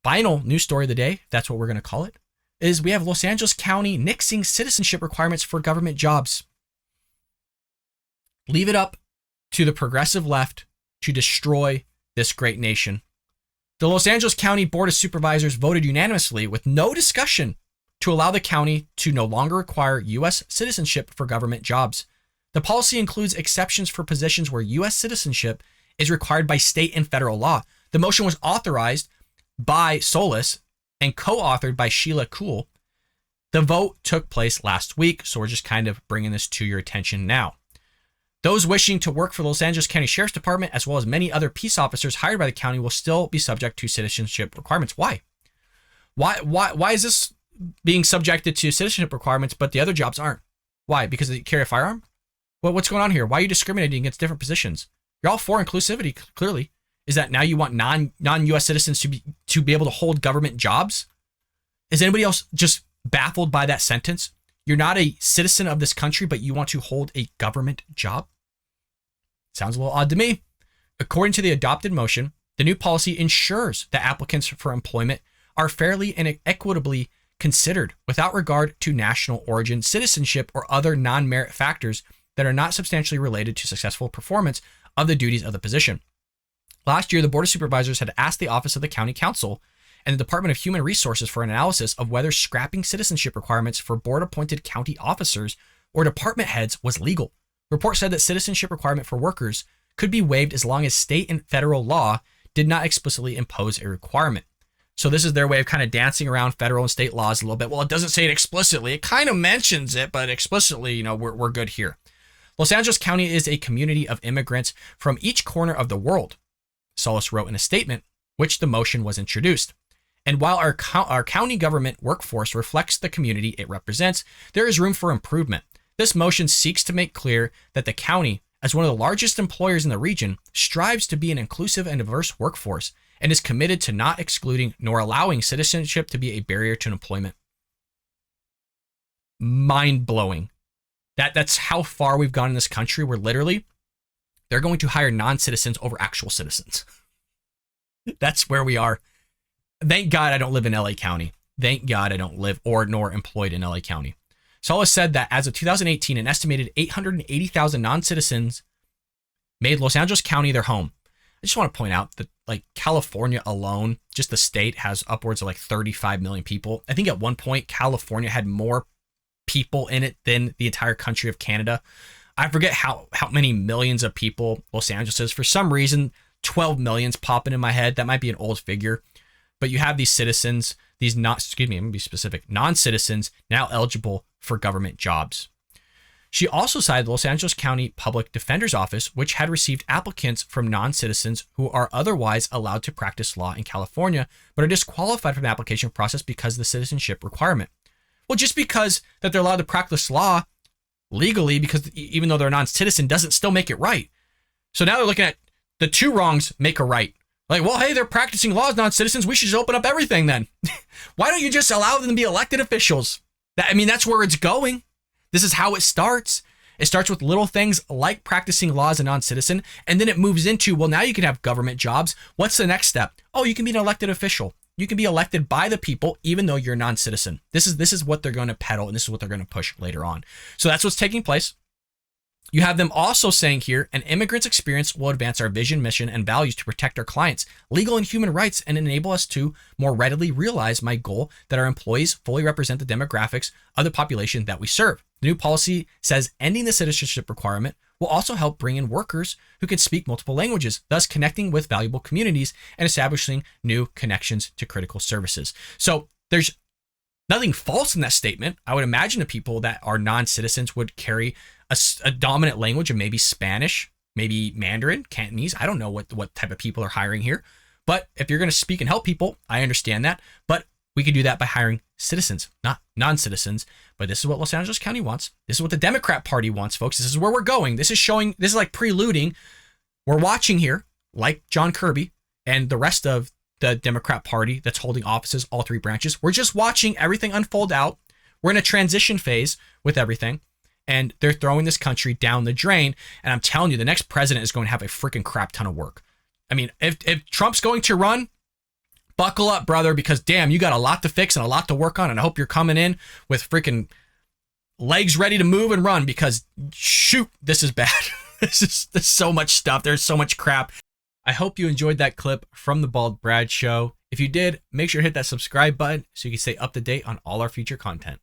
final news story of the day, if that's what we're going to call it, is we have Los Angeles County nixing citizenship requirements for government jobs. Leave it up to the progressive left to destroy this great nation. The Los Angeles County Board of Supervisors voted unanimously with no discussion to allow the county to no longer require U.S. citizenship for government jobs. The policy includes exceptions for positions where U.S. citizenship is required by state and federal law. The motion was authorized by Solis and co-authored by Sheila Kuhl. The vote took place last week, so we're just kind of bringing this to your attention now. Those wishing to work for the Los Angeles County Sheriff's Department, as well as many other peace officers hired by the county, will still be subject to citizenship requirements. Why? Why is this being subjected to citizenship requirements, but the other jobs aren't? Why? Because they carry a firearm? What's going on here? Why are you discriminating against different positions? You're all for inclusivity, clearly. Is that now you want non-U.S. citizens to be able to hold government jobs? Is anybody else just baffled by that sentence? You're not a citizen of this country, but you want to hold a government job? Sounds a little odd to me. According to the adopted motion, the new policy ensures that applicants for employment are fairly and equitably considered without regard to national origin, citizenship, or other non-merit factors that are not substantially related to successful performance of the duties of the position. Last year, the Board of Supervisors had asked the Office of the County Counsel and the Department of Human Resources for an analysis of whether scrapping citizenship requirements for board-appointed county officers or department heads was legal. The report said that citizenship requirement for workers could be waived as long as state and federal law did not explicitly impose a requirement. So this is their way of kind of dancing around federal and state laws a little bit. Well, it doesn't say it explicitly. It kind of mentions it, but explicitly, we're good here. Los Angeles County is a community of immigrants from each corner of the world, Solis wrote in a statement, which the motion was introduced. And while our county government workforce reflects the community it represents, there is room for improvement. This motion seeks to make clear that the county, as one of the largest employers in the region, strives to be an inclusive and diverse workforce and is committed to not excluding nor allowing citizenship to be a barrier to employment. Mind-blowing. That's how far we've gone in this country, where literally they're going to hire non-citizens over actual citizens. That's where we are. Thank God I don't live in LA County. Thank God I don't live nor employed in LA County. Solis said that as of 2018, an estimated 880,000 non-citizens made Los Angeles County their home. I just want to point out that California alone, just the state, has upwards of 35 million people. I think at one point California had more people in it than the entire country of Canada. I forget how many millions of people Los Angeles is. For some reason, 12 million's popping in my head. That might be an old figure. But you have these citizens, I'm going to be specific, non-citizens now eligible for government jobs. She also cited the Los Angeles County Public Defender's Office, which had received applicants from non-citizens who are otherwise allowed to practice law in California, but are disqualified from the application process because of the citizenship requirement. Well, just because that they're allowed to practice law legally, because even though they're a non-citizen, doesn't still make it right. So now they're looking at the two wrongs make a right. Well, hey, they're practicing law as non-citizens. We should just open up everything then. Why don't you just allow them to be elected officials? That's where it's going. This is how it starts. It starts with little things like practicing law as a non-citizen, and then it moves into, well, now you can have government jobs. What's the next step? Oh, you can be an elected official. You can be elected by the people, even though you're a non-citizen. This is what they're going to peddle, and this is what they're going to push later on. So that's what's taking place. You have them also saying here, an immigrant's experience will advance our vision, mission, and values to protect our clients' legal and human rights and enable us to more readily realize my goal that our employees fully represent the demographics of the population that we serve. The new policy says ending the citizenship requirement will also help bring in workers who can speak multiple languages, thus connecting with valuable communities and establishing new connections to critical services. So there's nothing false in that statement. I would imagine the people that are non-citizens would carry a dominant language of maybe Spanish, maybe Mandarin, Cantonese. I don't know what type of people are hiring here. But if you're going to speak and help people, I understand that. But we could do that by hiring citizens, not non-citizens. But this is what Los Angeles County wants. This is what the Democrat Party wants, folks. This is where we're going. This is like preluding. We're watching here, like John Kirby and the rest of the Democrat Party that's holding offices, all three branches. We're just watching everything unfold out. We're in a transition phase with everything. And they're throwing this country down the drain. And I'm telling you, the next president is going to have a freaking crap ton of work. If Trump's going to run, buckle up, brother, because damn, you got a lot to fix and a lot to work on. And I hope you're coming in with freaking legs ready to move and run, because shoot, this is bad. There's so much stuff. There's so much crap. I hope you enjoyed that clip from the Bald Brad Show. If you did, make sure to hit that subscribe button so you can stay up to date on all our future content.